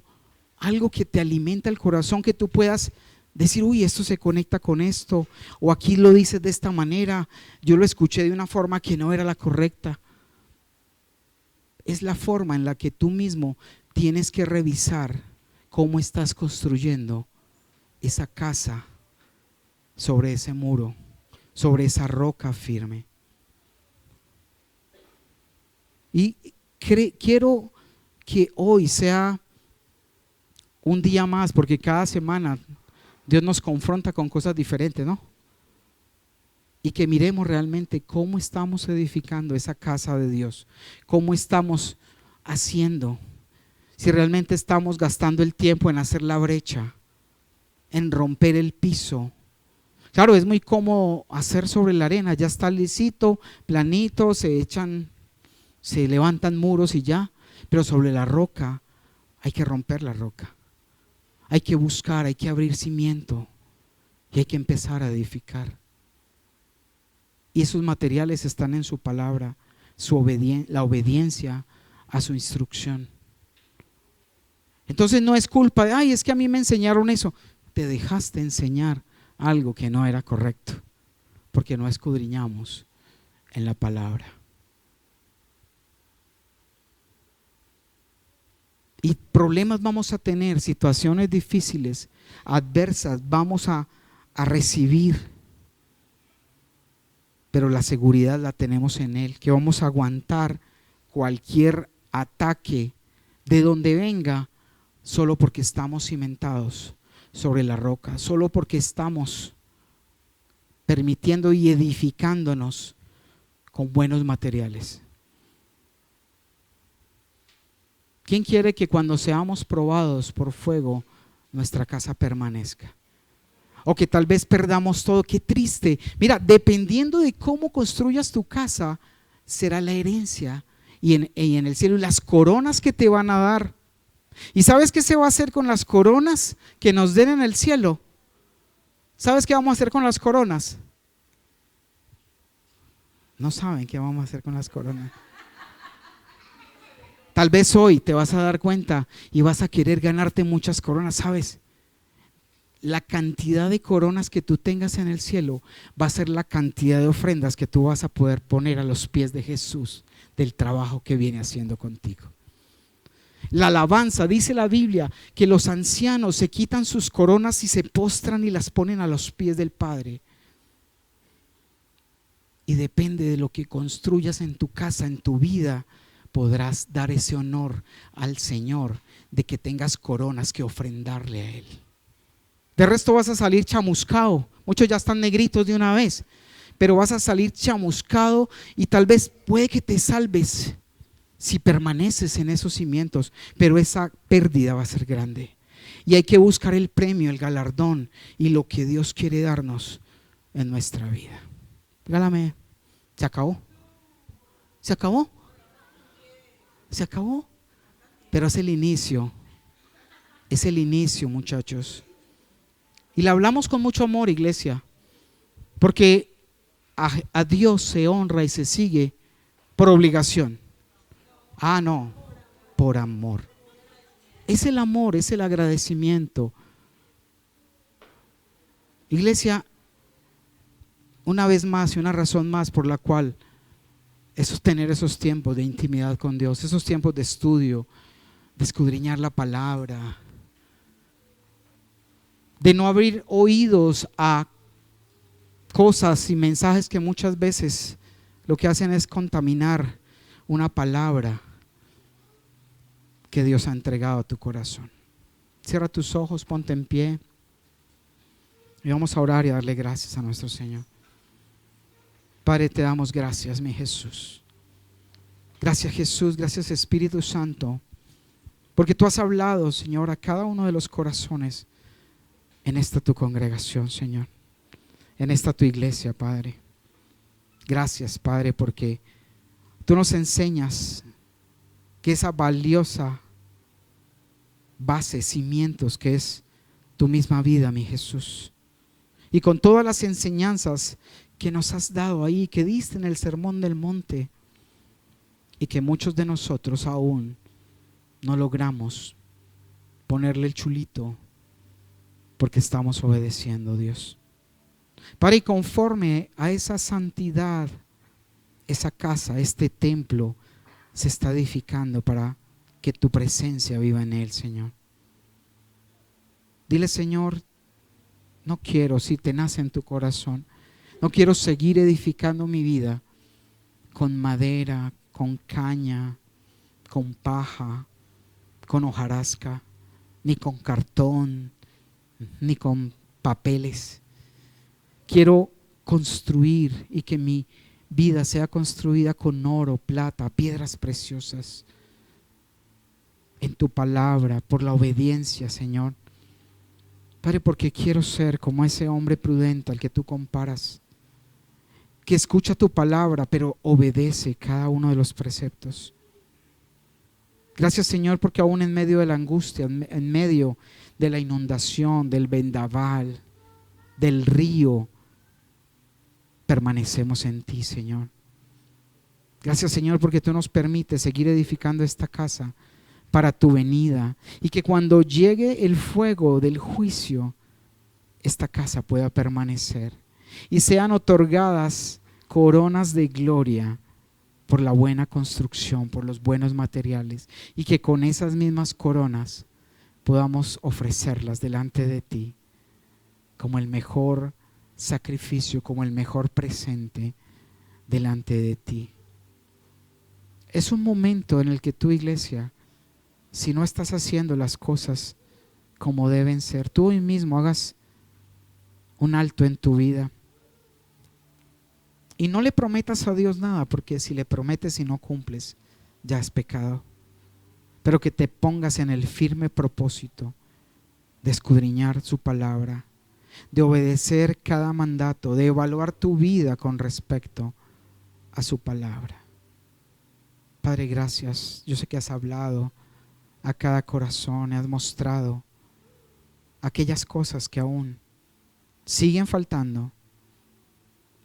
algo que te alimenta el corazón, que tú puedas decir, uy, esto se conecta con esto, o aquí lo dices de esta manera, yo lo escuché de una forma que no era la correcta. Es la forma en la que tú mismo tienes que revisar cómo estás construyendo esa casa sobre ese muro, sobre esa roca firme. Y quiero que hoy sea un día más, porque cada semana Dios nos confronta con cosas diferentes, ¿no? Y que miremos realmente cómo estamos edificando esa casa de Dios, cómo estamos haciendo, si realmente estamos gastando el tiempo en hacer la brecha, en romper el piso. Claro, es muy cómodo hacer sobre la arena, ya está lisito, planito, se levantan muros y ya, pero sobre la roca hay que romper la roca. Hay que buscar, hay que abrir cimiento y hay que empezar a edificar. Y esos materiales están en su palabra, la obediencia a su instrucción. Entonces no es culpa de, ay, es que a mí me enseñaron eso. Te dejaste enseñar algo que no era correcto, porque no escudriñamos en la palabra. Y problemas vamos a tener, situaciones difíciles, adversas, vamos a recibir, pero la seguridad la tenemos en Él, que vamos a aguantar cualquier ataque de donde venga, solo porque estamos cimentados sobre la roca, solo porque estamos permitiendo y edificándonos con buenos materiales. ¿Quién quiere que cuando seamos probados por fuego nuestra casa permanezca? O que tal vez perdamos todo. Qué triste. Mira, dependiendo de cómo construyas tu casa, será la herencia y en el cielo, y las coronas que te van a dar. ¿Y sabes qué se va a hacer con las coronas que nos den en el cielo? ¿Sabes qué vamos a hacer con las coronas? No saben qué vamos a hacer con las coronas. Tal vez hoy te vas a dar cuenta y vas a querer ganarte muchas coronas, ¿sabes? La cantidad de coronas que tú tengas en el cielo va a ser la cantidad de ofrendas que tú vas a poder poner a los pies de Jesús del trabajo que viene haciendo contigo. La alabanza, dice la Biblia, que los ancianos se quitan sus coronas y se postran y las ponen a los pies del Padre. Y depende de lo que construyas en tu casa, en tu vida, podrás dar ese honor al Señor de que tengas coronas que ofrendarle a Él. De resto vas a salir chamuscado. Muchos ya están negritos de una vez, pero vas a salir chamuscado y tal vez puede que te salves si permaneces en esos cimientos, pero esa pérdida va a ser grande. Y hay que buscar el premio, el galardón y lo que Dios quiere darnos en nuestra vida. Regálame, ¿se acabó? ¿Se acabó? Se acabó, pero es el inicio, muchachos. Y le hablamos con mucho amor, iglesia, porque a Dios se honra y se sigue por obligación. Ah, no, por amor. Es el amor, es el agradecimiento. Iglesia, una vez más y una razón más por la cual tener esos tiempos de intimidad con Dios, esos tiempos de estudio, de escudriñar la palabra, de no abrir oídos a cosas y mensajes que muchas veces lo que hacen es contaminar una palabra que Dios ha entregado a tu corazón. Cierra tus ojos, ponte en pie y vamos a orar y a darle gracias a nuestro Señor. Padre, te damos gracias, mi Jesús. Gracias, Jesús, gracias, Espíritu Santo, porque tú has hablado, Señor, a cada uno de los corazones en esta tu congregación, Señor, en esta tu iglesia, Padre. Gracias, Padre, porque tú nos enseñas que esa valiosa base, cimientos que es tu misma vida, mi Jesús, y con todas las enseñanzas que nos has dado ahí, que diste en el Sermón del Monte, y que muchos de nosotros aún no logramos ponerle el chulito porque estamos obedeciendo, Dios. Padre, y conforme a esa santidad, esa casa, este templo se está edificando para que tu presencia viva en él, Señor. Dile, Señor, no quiero, si te nace en tu corazón, no quiero seguir edificando mi vida con madera, con caña, con paja, con hojarasca, ni con cartón, ni con papeles. Quiero construir y que mi vida sea construida con oro, plata, piedras preciosas, en tu palabra, por la obediencia, Señor. Padre, porque quiero ser como ese hombre prudente al que tú comparas, que escucha tu palabra, pero obedece cada uno de los preceptos. Gracias, Señor, porque aún en medio de la angustia, en medio de la inundación, del vendaval, del río, permanecemos en ti, Señor. Gracias, Señor, porque tú nos permites seguir edificando esta casa para tu venida, y que cuando llegue el fuego del juicio, esta casa pueda permanecer y sean otorgadas coronas de gloria por la buena construcción, por los buenos materiales, y que con esas mismas coronas podamos ofrecerlas delante de ti como el mejor sacrificio, como el mejor presente delante de ti. Es un momento en el que tu iglesia, si no estás haciendo las cosas como deben ser, tú hoy mismo hagas un alto en tu vida y no le prometas a Dios nada, porque si le prometes y no cumples, ya es pecado. Pero que te pongas en el firme propósito de escudriñar su palabra, de obedecer cada mandato, de evaluar tu vida con respecto a su palabra. Padre, gracias. Yo sé que has hablado a cada corazón, has mostrado aquellas cosas que aún siguen faltando,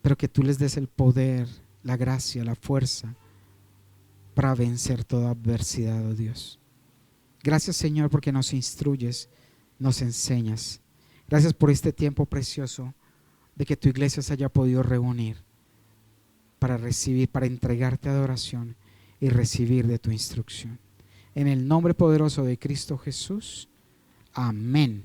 pero que tú les des el poder, la gracia, la fuerza para vencer toda adversidad, oh Dios. Gracias, Señor, porque nos instruyes, nos enseñas. Gracias por este tiempo precioso de que tu iglesia se haya podido reunir para recibir, para entregarte adoración y recibir de tu instrucción. En el nombre poderoso de Cristo Jesús. Amén.